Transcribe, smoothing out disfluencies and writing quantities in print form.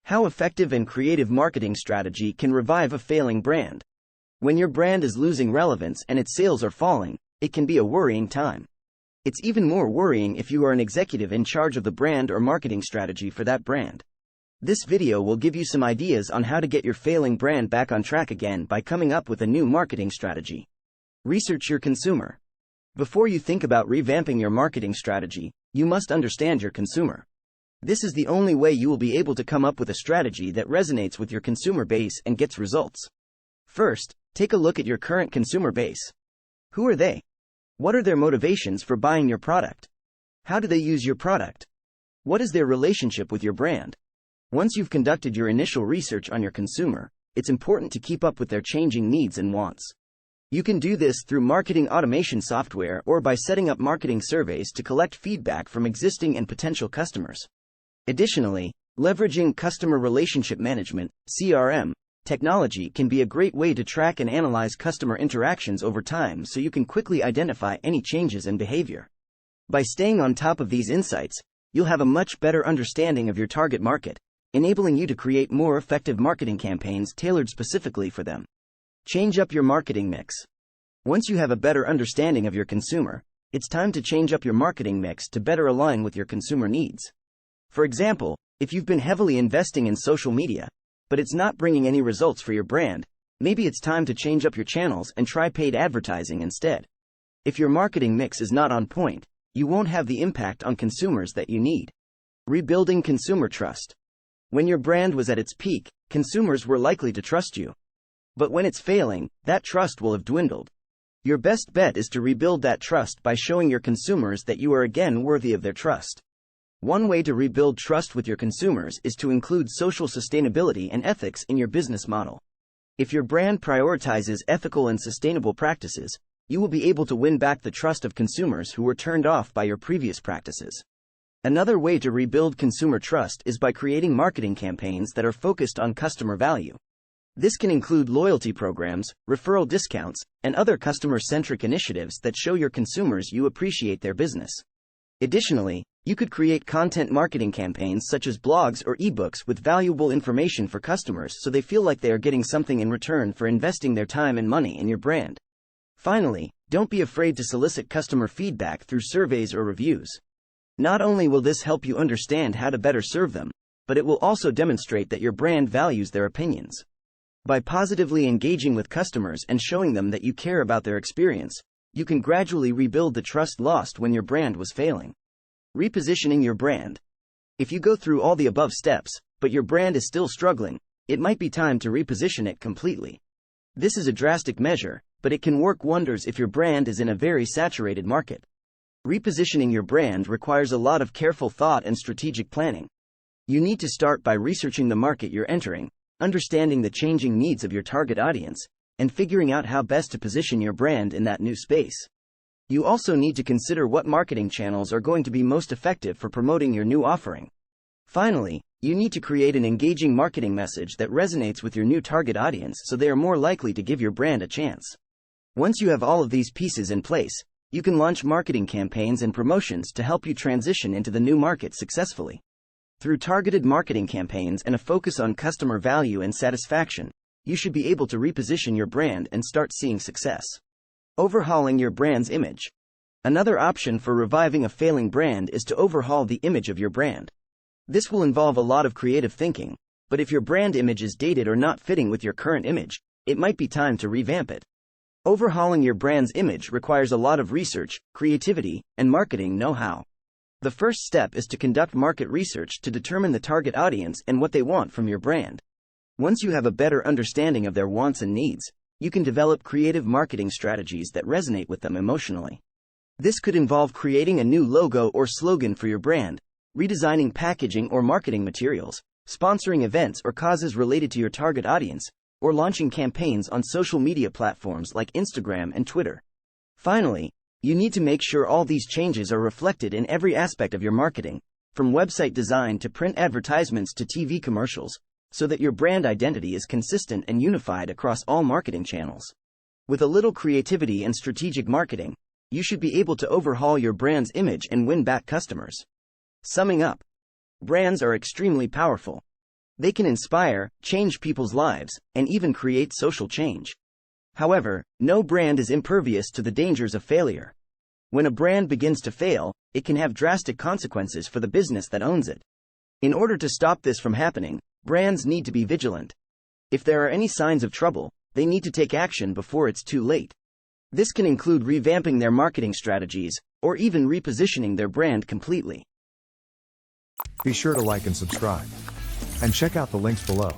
How effective and creative marketing strategy can revive a failing brand. When your brand is losing relevance and its sales are falling, it can be a worrying time. It's even more worrying if you are an executive in charge of the brand or marketing strategy for that brand. This video will give you some ideas on how to get your failing brand back on track again by coming up with a new marketing strategy. Research your consumer. Before you think about revamping your marketing strategy, you must understand your consumer. This is the only way you will be able to come up with a strategy that resonates with your consumer base and gets results. First, take a look at your current consumer base. Who are they? What are their motivations for buying your product? How do they use your product? What is their relationship with your brand? Once you've conducted your initial research on your consumer, it's important to keep up with their changing needs and wants. You can do this through marketing automation software or by setting up marketing surveys to collect feedback from existing and potential customers. Additionally, leveraging customer relationship management (CRM) technology can be a great way to track and analyze customer interactions over time so you can quickly identify any changes in behavior. By staying on top of these insights, you'll have a much better understanding of your target market, enabling you to create more effective marketing campaigns tailored specifically for them. Change up your marketing mix. Once you have a better understanding of your consumer, it's time to change up your marketing mix to better align with your consumer needs. For example, if you've been heavily investing in social media, but it's not bringing any results for your brand, maybe it's time to change up your channels and try paid advertising instead. If your marketing mix is not on point, you won't have the impact on consumers that you need. Rebuilding consumer trust. When your brand was at its peak, consumers were likely to trust you. But when it's failing, that trust will have dwindled. Your best bet is to rebuild that trust by showing your consumers that you are again worthy of their trust. One way to rebuild trust with your consumers is to include social sustainability and ethics in your business model. If your brand prioritizes ethical and sustainable practices, you will be able to win back the trust of consumers who were turned off by your previous practices. Another way to rebuild consumer trust is by creating marketing campaigns that are focused on customer value. This can include loyalty programs, referral discounts, and other customer-centric initiatives that show your consumers you appreciate their business. Additionally, you could create content marketing campaigns such as blogs or eBooks with valuable information for customers so they feel like they are getting something in return for investing their time and money in your brand. Finally, don't be afraid to solicit customer feedback through surveys or reviews. Not only will this help you understand how to better serve them, but it will also demonstrate that your brand values their opinions. By positively engaging with customers and showing them that you care about their experience, you can gradually rebuild the trust lost when your brand was failing. Repositioning your brand. If you go through all the above steps, but your brand is still struggling, it might be time to reposition it completely. This is a drastic measure, but it can work wonders if your brand is in a very saturated market. Repositioning your brand requires a lot of careful thought and strategic planning. You need to start by researching the market you're entering, understanding the changing needs of your target audience, and figuring out how best to position your brand in that new space. You also need to consider what marketing channels are going to be most effective for promoting your new offering. Finally, you need to create an engaging marketing message that resonates with your new target audience so they are more likely to give your brand a chance. Once you have all of these pieces in place, you can launch marketing campaigns and promotions to help you transition into the new market successfully. Through targeted marketing campaigns and a focus on customer value and satisfaction, you should be able to reposition your brand and start seeing success. Overhauling your brand's image. Another option for reviving a failing brand is to overhaul the image of your brand. This will involve a lot of creative thinking, but if your brand image is dated or not fitting with your current image, it might be time to revamp it. Overhauling your brand's image requires a lot of research, creativity, and marketing know-how. The first step is to conduct market research to determine the target audience and what they want from your brand. Once you have a better understanding of their wants and needs, you can develop creative marketing strategies that resonate with them emotionally. This could involve creating a new logo or slogan for your brand, redesigning packaging or marketing materials, sponsoring events or causes related to your target audience, or launching campaigns on social media platforms like Instagram and Twitter. Finally, you need to make sure all these changes are reflected in every aspect of your marketing, from website design to print advertisements to TV commercials, so that your brand identity is consistent and unified across all marketing channels. With a little creativity and strategic marketing, you should be able to overhaul your brand's image and win back customers. Summing up, brands are extremely powerful. They can inspire, change people's lives, and even create social change. However, no brand is impervious to the dangers of failure. When a brand begins to fail, it can have drastic consequences for the business that owns it. In order to stop this from happening, brands need to be vigilant. If there are any signs of trouble, they need to take action before it's too late. This can include revamping their marketing strategies, or even repositioning their brand completely. Be sure to like and subscribe. And check out the links below.